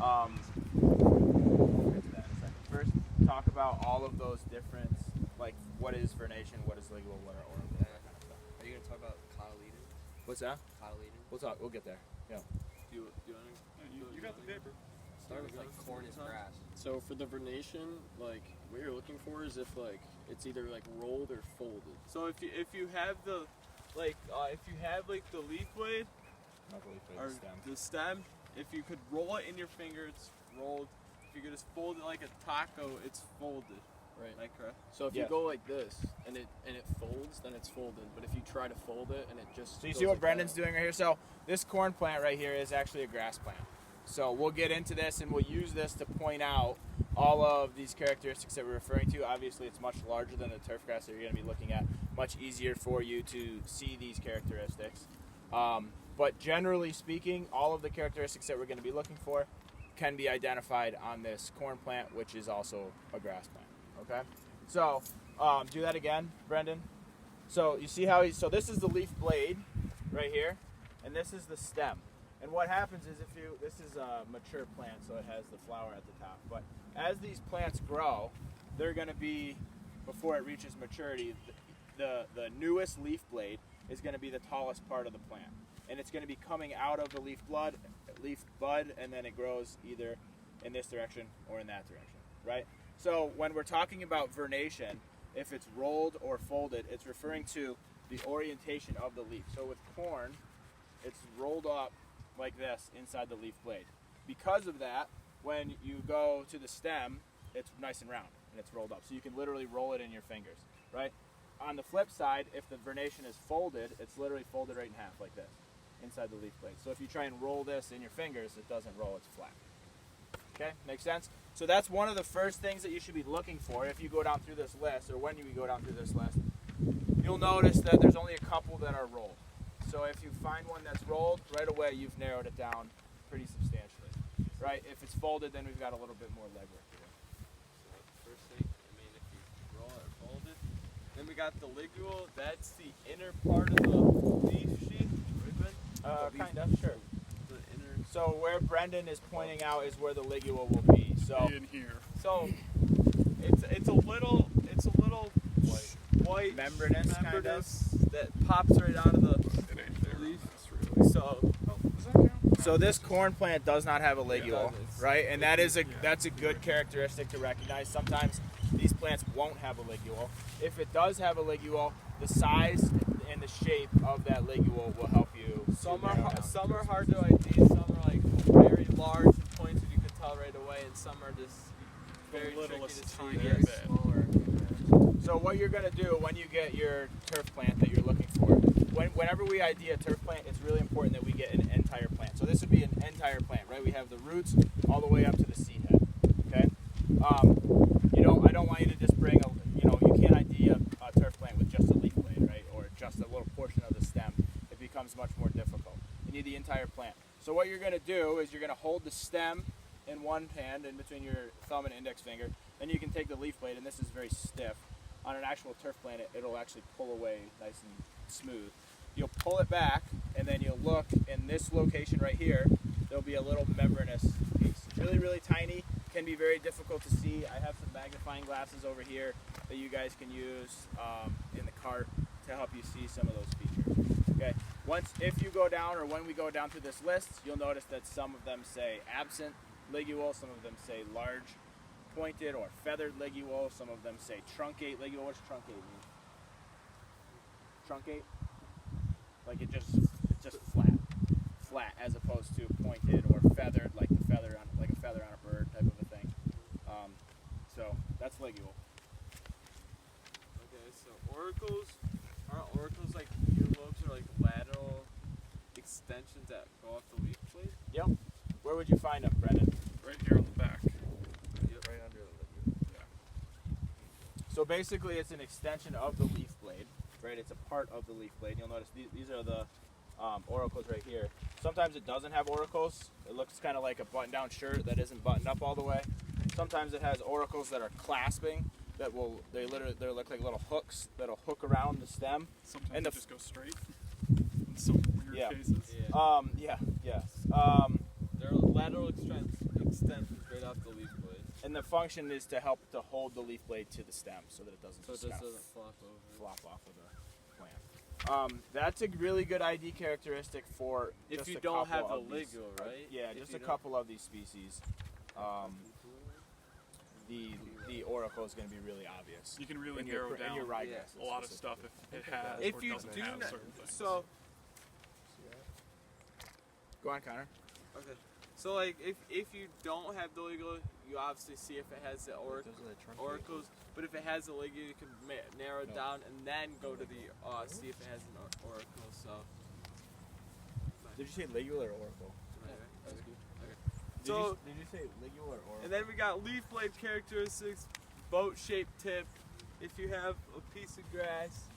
We'll get to that in a second. First, talk about all of those different, like what is vernation, what is ligule, what are oracles, that kind of stuff. Are you gonna talk about cotyledon? What's that? Cotyledon. We'll get there. Yeah. You got the paper. Start with like corn is grass. So for the vernation, like what you're looking for is if like it's either like rolled or folded. So if you have the like the leaf blade Not the leaf blade, or the stem. the stem, if you could roll it in your finger, it's rolled. If you could just fold it like a taco, it's folded. Right. Is that correct? So if Yes. you go like this and it folds, then it's folded. But if you try to fold it and it just So you goes see what like Brendan's that, doing right here? So this corn plant right here is actually a grass plant. So we'll get into this and we'll use this to point out all of these characteristics that we're referring to. Obviously it's much larger than the turf grass that you're going to be looking at. Much easier for you to see these characteristics. But generally speaking, all of the characteristics that we're going to be looking for can be identified on this corn plant, which is also a grass plant. Okay? So do that again, Brendan. So you see how so this is the leaf blade right here, and this is the stem. And what happens is this is a mature plant, so it has the flower at the top. But as these plants grow, they're going to be, before it reaches maturity, the newest leaf blade is going to be the tallest part of the plant. And it's going to be coming out of the leaf bud, and then it grows either in this direction or in that direction, right? So when we're talking about vernation, if it's rolled or folded, it's referring to the orientation of the leaf. So with corn, it's rolled up like this inside the leaf blade. Because of that, when you go to the stem, it's nice and round and it's rolled up. So you can literally roll it in your fingers, right? On the flip side, if the vernation is folded, it's literally folded right in half like this inside the leaf blade. So if you try and roll this in your fingers, it doesn't roll, it's flat. Okay, makes sense? So that's one of the first things that you should be looking for if you go down through this list, or when you go down through this list. You'll notice that there's only a couple that are rolled. So if you find one that's rolled, right away you've narrowed it down pretty substantially, right? If it's folded, then we've got a little bit more legwork to do. So first thing, if you roll it or fold it, then we got the ligule. That's the inner part of the leaf sheath. Kind of, sure. The inner. So where Brendan is pointing out is where the ligule will be. So in here. So it's a little white membranous, kind of. membranous that pops right out of the It ain't there. leaf. That's really. So Does that count? So this corn plant does not have a ligule, does. right? And that's a good characteristic to recognize. Sometimes these plants won't have a ligule. If it does have a ligule, the size and the shape of that ligule will help you. some narrow down. some are hard to ID. Some are like very large and pointed. You can tell right away, and some are just very tricky littlest to see. tiny Very bit. smaller. So what you're going to do when you get your turf plant that you're looking for, whenever we ID a turf plant, it's really important that we get an entire plant. So this would be an entire plant, right? We have the roots all the way up to the seed head, okay? I don't want you to just bring you can't ID a turf plant with just a leaf blade, right? Or just a little portion of the stem. It becomes much more difficult. You need the entire plant. So what you're going to do is you're going to hold the stem in one hand in between your thumb and index finger. Then you can take the leaf blade, and this is very stiff. On an actual turf plant, it'll actually pull away nice and smooth. You'll pull it back, and then you'll look in this location right here. There'll be a little membranous piece. It's really, really tiny. Can be very difficult to see. I have some magnifying glasses over here that you guys can use in the cart to help you see some of those features. Okay. If you go down, or when we go down through this list, you'll notice that some of them say absent ligule, some of them say large pointed or feathered ligule, some of them say truncate ligule. What's truncate mean? Truncate? Like it's just flat, as opposed to pointed or feathered, like a feather on a bird type of a thing. So that's ligule. Okay, so aren't oracles like earlobes or like lateral extensions that go off the leaf blade? Yep. Where would you find them, Brendan? Right here on the back. Yep. Right under the ligule. So basically, it's an extension of the leaf blade, right? It's a part of the leaf blade. You'll notice these are the auricles right here. Sometimes it doesn't have auricles. It looks kind of like a button-down shirt that isn't buttoned up all the way. Sometimes it has auricles that are clasping. They look like little hooks that'll hook around the stem. Sometimes And they the- just go straight. In some weird Yeah. cases. Yeah. Yes. They're lateral extensions extensions right off the leaf blade. And the function is to help to hold the leaf blade to the stem so that it doesn't So it just just kinda doesn't flop over. flop off of the plant. That's a really good ID characteristic for If just you a don't have couple the of these- ligule, right? Yeah, If just you a don't- couple of these species. The oracle is going to be really obvious. You can really in your, narrow down in your Yeah. ryegrasses a lot of specifically. stuff if it has If or you doesn't do have not, certain things. so Go on, Connor. okay, so like if you don't have the ligule, you obviously see if it has the oracles. But if it has the ligule, you can narrow it down and then go to the see if it has an oracle. So. Did you say ligule or oracle? That's good. Did, So- did you say ligule or oracle? And then we got leaf blade characteristics, boat-shaped tip. If you have a piece of grass,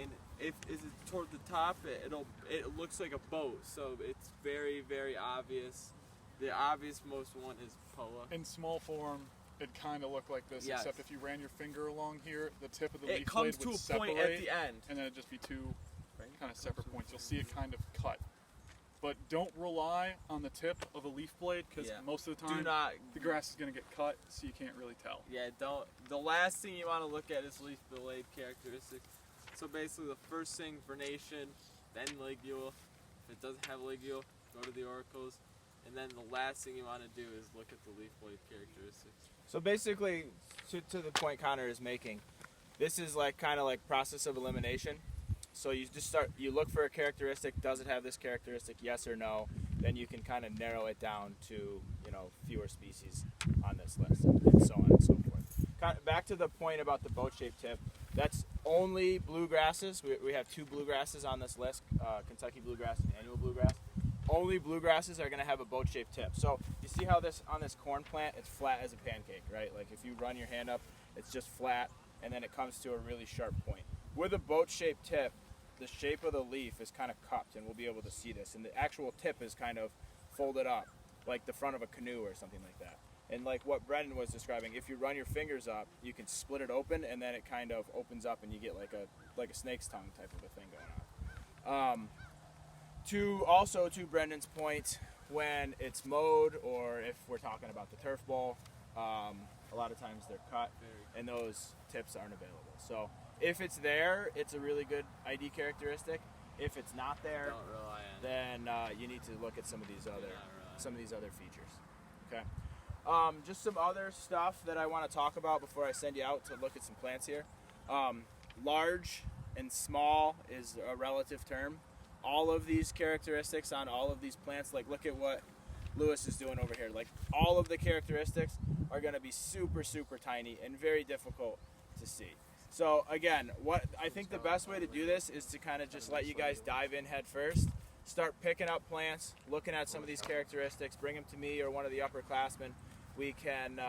and if is it toward the top, it looks like a boat. So it's very, very obvious. The obvious most one is Poa. In small form, it kind of looked like this, Yes. except if you ran your finger along here, the tip of the It leaf comes blade to would a separate, point at the end. and then it'd just be two kind of separate points. You'll see it kind of cut. But don't rely on the tip of a leaf blade, because Yeah. most of the Do time not. the grass is going to get cut, so you can't really tell. Yeah, don't. The last thing you want to look at is leaf blade characteristics. So basically, the first thing vernation, then ligule. If it doesn't have ligule, go to the oracles, and then the last thing you want to do is look at the leaf blade characteristics. So basically, to the point Connor is making, this is like kind of like process of elimination. So you just you look for a characteristic. Does it have this characteristic? Yes or no. Then you can kind of narrow it down to fewer species on this list, and so on and so forth. Back to the point about the boat-shaped tip. That's only bluegrasses. We have two bluegrasses on this list: Kentucky bluegrass and annual bluegrass. Only bluegrasses are going to have a boat-shaped tip. So you see how on this corn plant, it's flat as a pancake, right? Like if you run your hand up, it's just flat, and then it comes to a really sharp point. With a boat-shaped tip, the shape of the leaf is kind of cupped, and we'll be able to see this. And the actual tip is kind of folded up, like the front of a canoe or something like that. And like what Brendan was describing, if you run your fingers up, you can split it open, and then it kind of opens up, and you get like a snake's tongue type of a thing going on. To Brendan's point, when it's mowed, or if we're talking about the turf bowl, a lot of times they're cut, and those tips aren't available. So if it's there, it's a really good ID characteristic. If it's not there, Don't rely on it. then you need to look at some of these Do not rely. other features. Okay. Just some other stuff that I want to talk about before I send you out to look at some plants here. Large and small is a relative term. All of these characteristics on all of these plants, like look at what Lewis is doing over here. Like all of the characteristics are going to be super, super tiny and very difficult to see. So again, what I think the best way to do this is to kind of just let you guys dive in head first. Start picking up plants, looking at some of these characteristics, bring them to me or one of the upperclassmen. We can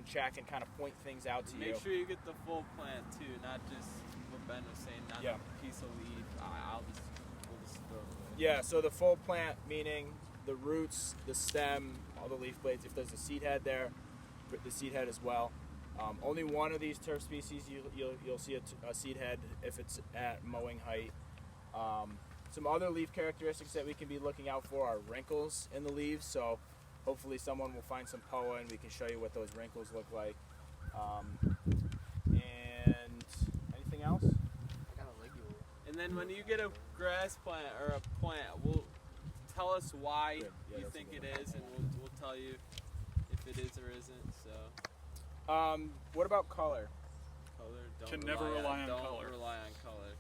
check and kind of point things out to you. Make sure you get the full plant too, not just what Ben was saying, not Yeah. a piece of leaf. We'll just throw it away. Yeah, so the full plant meaning the roots, the stem, all the leaf blades. If there's a seed head there, the seed head as well. Only one of these turf species you'll see a seed head if it's at mowing height. Some other leaf characteristics that we can be looking out for are wrinkles in the leaves. So hopefully someone will find some POA and we can show you what those wrinkles look like. And anything else? I got a ligule. And then when you get a grass plant or a plant, tell us why Good. Yeah, you that's a think good it one. is, and we'll tell you if it is or isn't. So What about color? color. Don't Can never rely on don't color. rely on color.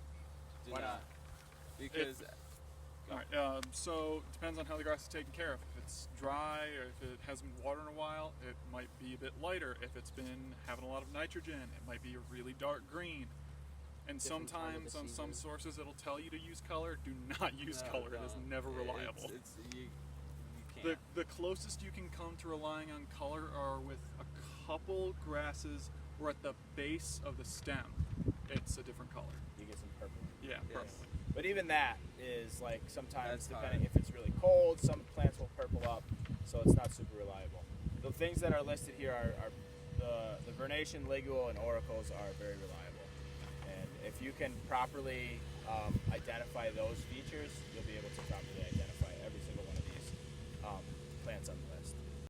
Do Why not. not? Because All right. So it depends on how the grass is taken care of. If it's dry or if it hasn't been watered in a while, it might be a bit lighter. If it's been having a lot of nitrogen, it might be a really dark green. And Different time of the sometimes on some season. sources it'll tell you to use color. Do not use no, color. It is don't. never reliable. You The, can't. the closest you can come to relying on color are with a couple grasses or at the base of the stem. It's a different color. You get some purple. Yeah, Yes. purple. But even that is like sometimes That's depending hard. if it's really cold, some plants will purple up, so it's not super reliable. The things that are listed here are the vernation, ligule, and oracles are very reliable. And if you can properly identify those features, you'll be able to properly